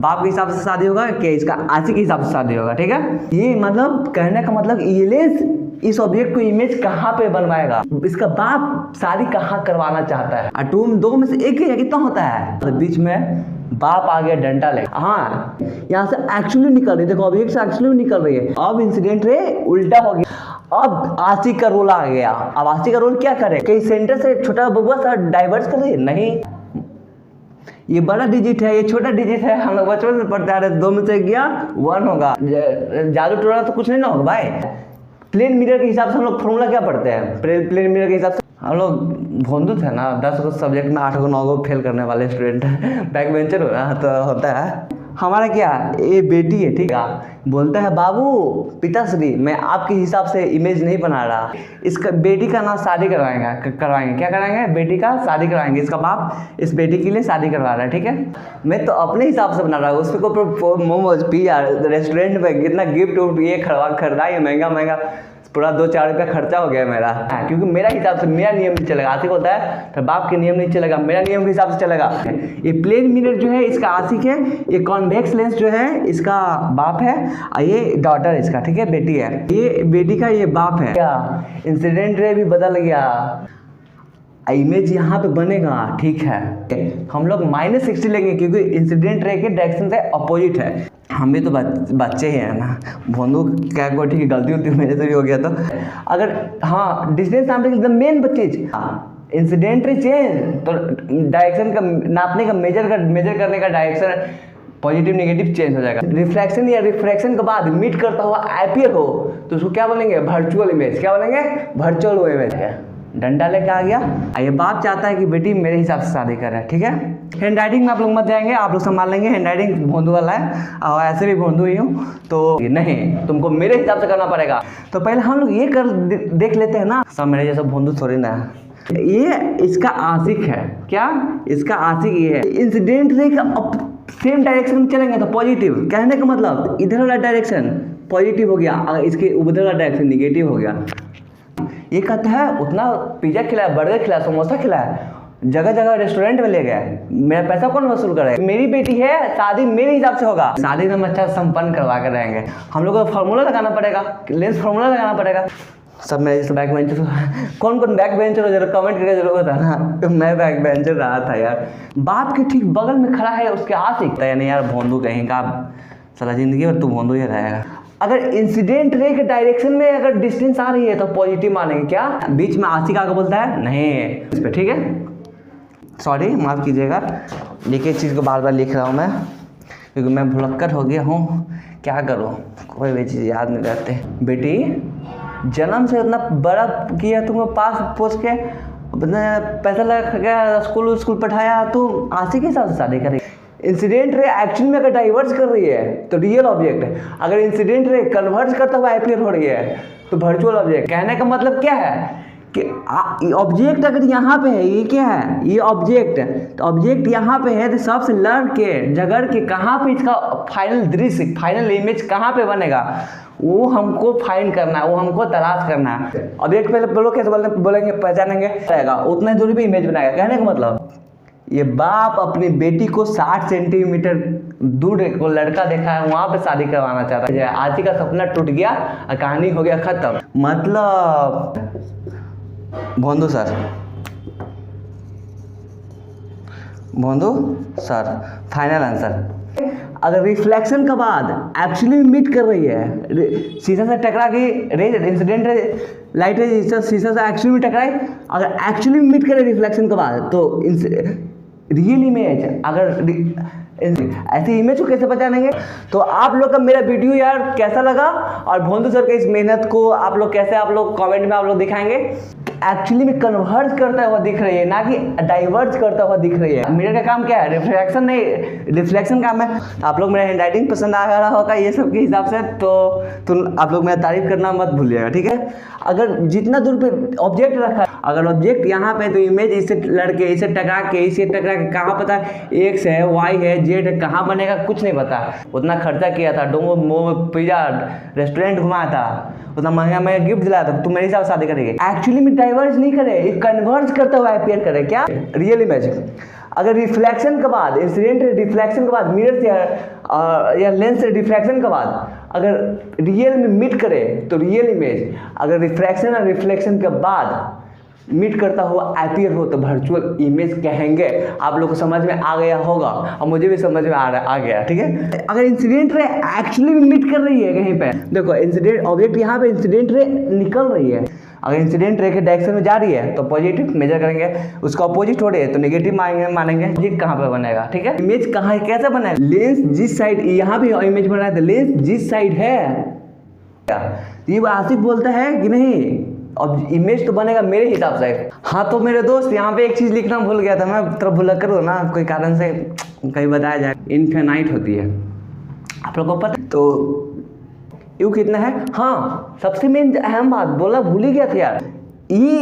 बाप के हिसाब से शादी होगा कि इसका आशिक के हिसाब से शादी होगा, ठीक है। ये मतलब कहने का मतलब इलेस इस ऑब्जेक्ट को इमेज कहाँ पे बनवाएगा, इसका बाप शादी कहाँ करवाना चाहता है। और तुम दो में से एक ही है, कितना होता है, तो बीच में बाप आ गया डंडा ले। हाँ, यहाँ से एक्चुअली निकल रही है, देखो ऑब्जेक्ट से एक्चुअली निकल रही है। अब इंसिडेंट रे उल्टा हो गया, अब आशिक का रोल आ गया। अब आशिक का रोल क्या करे, कहीं सेंटर से छोटा बबुआ सा डाइवर्स कर रही है, नहीं, ये बड़ा डिजिट है, ये छोटा डिजिट है। हम लोग बचपन से पढ़ते आ रहे, 2 में से गया 1 होगा। जादू टोना तो कुछ नहीं ना होगा भाई। प्लेन मिरर के हिसाब से हम लोग फॉर्मूला क्या पढ़ते हैं, प्लेन मिरर के हिसाब से हम लोग भोंदू थे ना, 10 गो सब्जेक्ट में 8 गो 9 गो फेल करने वाले स्टूडेंट बैक बेंचर हो रहा तो होता है। हमारा क्या, ये बेटी है, ठीक है, बोलता है बाबू पिताश्री मैं आपके हिसाब से इमेज नहीं बना रहा, इसका बेटी का ना शादी करवाएंगे, क्या कराएंगे, बेटी का शादी करवाएंगे। इसका बाप इस बेटी के लिए शादी करवा रहा है, ठीक है। मैं तो अपने हिसाब से बना रहा हूँ, उस पर को मोमोज पिया, रेस्टोरेंट में कितना गिफ्ट उफ्ट ये खरीदा है, महंगा पूरा 2-4 रुपया खर्चा हो गया मेरा, क्योंकि मेरा हिसाब से मेरा नियम नहीं चलेगा। आशिक होता है तो बाप के नियम नहीं चलेगा, मेरा नियम के हिसाब से चलेगा। ये प्लेन मिरर जो है इसका आशिक है, ये कॉन्वेक्स लेंस जो है इसका बाप है, और ये डॉटर इसका, ठीक है, बेटी है, ये बेटी का ये बाप है। क्या इंसिडेंट रे भी बदल गया, इमेज यहाँ पे बनेगा, ठीक है। हम लोग -60 लेंगे क्योंकि इंसिडेंट रे के डायरेक्शन से अपोजिट है। हम भी तो बच्चे ही हैं ना, भोंदू क्या को ठीक है, गलती होती मेरे से भी हो गया। तो अगर हाँ डिस्टेंस नापने की मेन चीज इंसिडेंट रे चेंज, तो डायरेक्शन का नापने का मेजर करने का डायरेक्शन पॉजिटिव नेगेटिव चेंज हो जाएगा। रिफ्लेक्शन या रिफ्रैक्शन के बाद मीट करता हुआ अपीयर हो तो उसको क्या बोलेंगे, वर्चुअल इमेज। क्या बोलेंगे, वर्चुअल इमेज है। डंडा लेके आ गया, ये बाप चाहता है कि बेटी मेरे हिसाब से शादी करे, ठीक है। हैंड राइटिंग में आप लोग मत जाएंगे, आप लोग संभाल लेंगे, हैंड राइटिंग भोंदू वाला है और ऐसे भी भोंदू ही हूँ, तो नहीं तुमको मेरे हिसाब से करना पड़ेगा। तो पहले हम लोग ये कर देख लेते हैं ना, सब मेरे जैसा भोंदू थोड़ी ना है। ये इसका आशिक है, क्या इसका आशिक ये है। इंसिडेंट रे का सेम डायरेक्शन में चलेंगे तो पॉजिटिव, कहने का मतलब इधर वाला डायरेक्शन पॉजिटिव हो गया, अगर इसके उधर वाला डायरेक्शन निगेटिव हो गया। ये कहता है उतना पिज्जा खिलाया, बर्गर खिलाया, समोसा खिलाया, जगह जगह रेस्टोरेंट में ले गए, मेरा पैसा कौन वसूल करेगा, मेरी बेटी है, शादी मेरे हिसाब से होगा, शादी में अच्छा संपन्न करवा कर रहेंगे। हम लोग को फार्मूला लगाना पड़ेगा, लेंस फार्मूला लगाना पड़ेगा। सब मेरे जैसे बैक बेंचर कौन बैक बेंचर हो, जरा कमेंट करके जरूर बताना। मैं बैक बेंचर रहा था यार। बाप के ठीक बगल में खड़ा है उसके आशिक, यानी यार भोंदू कहीं का, साला जिंदगी भर तू भोंदू ही रहेगा। अगर इंसिडेंट रे के डायरेक्शन में अगर डिस्टेंस आ रही है तो पॉजिटिव मानेंगे, क्या बीच में आशिक आके बोलता है नहीं इस पे, ठीक है, सॉरी माफ़ कीजिएगा, लिखे चीज़ को बार बार लिख रहा हूँ मैं, क्योंकि मैं भुलक्कड़ हो गया हूँ, क्या करूँ, कोई भी चीज़ याद नहीं रहते। बेटी जन्म से इतना बड़ा किया, तुमको पास पोस के पैसा लगा गया, स्कूल पढ़ाया, तो आशिक के हिसाब से शादी करेगी। इंसिडेंट रे एक्शन में अगर डाइवर्स कर रही है तो रियल ऑब्जेक्ट है, अगर इंसिडेंट रे कन्वर्ज करता हुआ अपीयर हो रही है तो वर्चुअल ऑब्जेक्ट। कहने का मतलब क्या है कि ऑब्जेक्ट अगर यहाँ पे है, ये क्या है, ये ऑब्जेक्ट है, तो ऑब्जेक्ट यहाँ पे है, तो सबसे लड़ के झगड़ के कहाँ पे इसका फाइनल दृश्य, फाइनल इमेज कहाँ पे बनेगा, वो हमको फाइंड करना है, वो हमको तलाश करना है। ऑब्जेक्ट पहले बोलो कैसे बोलेंगे पहचानेंगे, उतना दूरी पे इमेज बनाएगा। कहने का मतलब ये बाप अपनी बेटी को 60 सेंटीमीटर दूर को लड़का देखा है, वहां पे शादी करवाना चाहता है। आशिक का सपना टूट गया और कहानी हो गया खत्म। मतलब भोंदू सर फाइनल आंसर। अगर रिफ्लेक्शन के बाद एक्चुअली मीट कर रही है, शीशा से टकरा के इंसिडेंट लाइट रे शीशा से एक्चुअली में टकराई, अगर एक्चुअली मीट करे रिफ्लेक्शन के बाद तो रियल इमेज, अगर ऐसी इमेज को कैसे पहचानेंगे। तो आप लोग का मेरा वीडियो यार कैसा लगा, और भोंदू सर के इस मेहनत को आप लोग कैसे, आप लोग कमेंट में आप लोग दिखाएंगे। एक्चुअली में कन्वर्ज करता हुआ दिख रही है, ना कि डाइवर्ज करता हुआ दिख रही है। मिरर का काम क्या है, रिफ्लेक्शन नहीं, रिफ्लेक्शन काम है। आप लोग मेरा हैंड राइटिंग पसंद आ रहा होगा ये सब के हिसाब से, तो आप लोग मेरा तारीफ करना मत भूलिएगा, ठीक है। अगर जितना दूर पे ऑब्जेक्ट रखा है, अगर ऑब्जेक्ट यहाँ पे तो इमेज इससे लड़के, इससे टकरा के कहाँ पता एक्स है, वाई है, जेड है, कहाँ बनेगा कुछ नहीं पता। उतना खर्चा किया था, डोमो पिज्जा रेस्टोरेंट घुमाया था, उतना महंगा गिफ्ट दिलाया था, तुम मेरे हिसाब से शादी करेगी। एक्चुअली में डाइवर्ज नहीं करे, ये कन्वर्ज करता हुआ अपीयर करे। क्या? Real image. अगर रिफ्लेक्शन के बाद, इंसिडेंट रिफ्लेक्शन के बाद, मिरर से या लेंस से रिफ्लेक्शन के बाद अगर रियल में मीट करे तो रियल इमेज, अगर रिफ्रैक्शन और रिफ्लेक्शन के बाद मीट करता हुआ अपीयर हो तो वर्चुअल इमेज कहेंगे। आप लोग को समझ में आ गया होगा और मुझे भी समझ में आ गया, ठीक है। अगर इंसिडेंट रे एक्चुअली मीट कर रही है कहीं पे, देखो इंसिडेंट ऑब्जेक्ट यहाँ पे इंसिडेंट रे निकल रही है, अगर इंसिडेंट रे के डायरेक्शन में जा रही है तो पॉजिटिव मेजर करेंगे, उसका अपोजिट हो रही है तो नेगेटिव मानेंगे। इमेज कहाँ पे बनेगा, ठीक है। इमेज कहाँ कैसे बनेगा? लेंस जिस साइड, यहाँ भी इमेज बना है तो लेंस जिस साइड है, ये आसिफ बोलता है कि नहीं, अब इमेज तो बनेगा मेरे हिसाब से। हाँ तो मेरे दोस्त यहाँ पे एक चीज़ लिखना भूल गया था मैं, थोड़ा भूला करो ना, कोई कारण से कहीं बताया जाए। इनफिनाइट होती है, आप लोगों को पता। तो यू कितना है? हाँ सबसे मेन अहम बात बोला भूल ही गया था यार, ये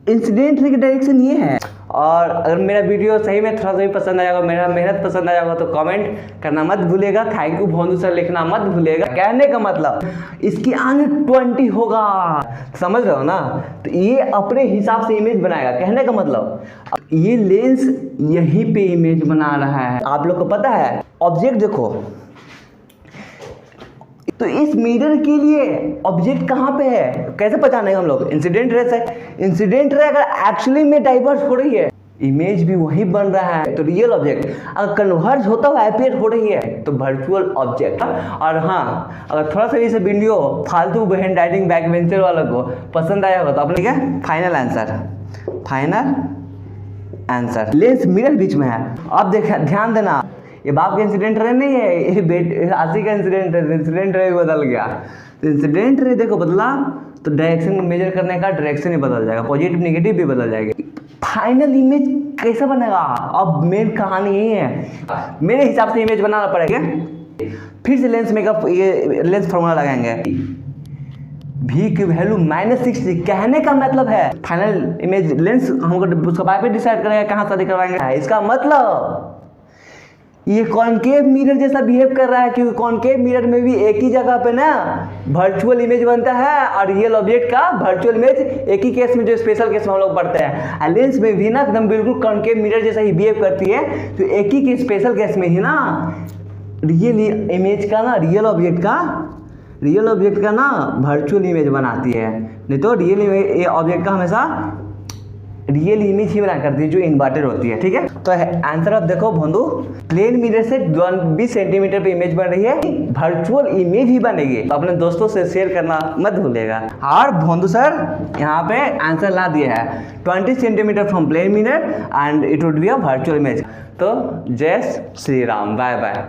इंसिडेंट की डायरेक्शन ये है। और अगर मेरा वीडियो सही में थोड़ा सा भी पसंद आएगा, मेरा मेहनत पसंद आएगा तो कमेंट करना मत भूलिएगा, थैंक यू भोंदू सर लिखना मत भूलिएगा। कहने का मतलब इसकी आगे 20 होगा, समझ रहे हो ना। तो ये अपने हिसाब से इमेज बनाएगा, कहने का मतलब ये लेंस यहीं पे इमेज बना रहा है। आप लोग को पता है ऑब्जेक्ट देखो, तो इस मिरर के लिए ऑब्जेक्ट कहाँ पे है, कैसे पहचानेंगे हम लोग? इंसिडेंट रे से। इंसिडेंट रे अगर एक्चुअली में डाइवर्स हो रही है, इमेज भी वही बन रहा है तो रियल ऑब्जेक्ट। अगर कन्वर्ज होता हुआ अपीयर हो रही है तो वर्चुअल ऑब्जेक्ट। और हाँ अगर थोड़ा सा इसे वीडियो फालतू हैंड राइटिंग बैक वेंचर वालों को पसंद आया होगा तो अपने, ठीक है, फाइनल आंसर लेंस मिरर बीच में है। अब देखा, ध्यान देना, ये बाप का इंसिडेंट रे नहीं है, ये आशी का इंसिडेंट है। इंसिडेंट रे भी बदल गया, तो इंसिडेंट रे देखो बदला तो डायरेक्शन मेजर करने का डायरेक्शन ही बदल जाएगा, पॉजिटिव नेगेटिव भी बदल जाएगी। फाइनल इमेज कैसे बनेगा? अब मेन कहानी यही है, मेरे हिसाब से इमेज बनाना पड़ेगा। फिर से लेंस मेकअप, ये लेंस फॉर्मूला लगाएंगे, v की वैल्यू -60। कहने का मतलब है फाइनल इमेज लेंस हमको उसका बाय पे डिसाइड करेगा कहाँ शादी करवाएंगे। इसका मतलब ये कॉनकेव मिरर जैसा बिहेव कर रहा है, क्योंकि कॉनकेव मिरर में भी एक ही जगह पे ना वर्चुअल इमेज बनता है और रियल ऑब्जेक्ट का वर्चुअल इमेज एक ही केस में, जो स्पेशल केस में हम लोग पढ़ते हैं। लेंस में भी ना एकदम बिल्कुल कॉनकेव मिरर जैसा ही बिहेव करती है, तो एक ही के स्पेशल केस में ही ना रियल इमेज का ना, रियल ऑब्जेक्ट का ना वर्चुअल इमेज बनाती है। नहीं तो रियल ऑब्जेक्ट का हमेशा रियल इमेज ही बना करती है जो इन्वर्टेड होती है, ठीक है। तो आंसर अब देखो भोंदू, प्लेन मिरर से 20 सेंटीमीटर पे इमेज बन रही है, वर्चुअल इमेज ही बनेगी। तो अपने दोस्तों से शेयर करना मत भूलिएगा। और भोंदू सर यहाँ पे आंसर ला दिया है 20 centimetre from plane mirror and it would be a virtual image. तो जय श्री राम, बाय बाय।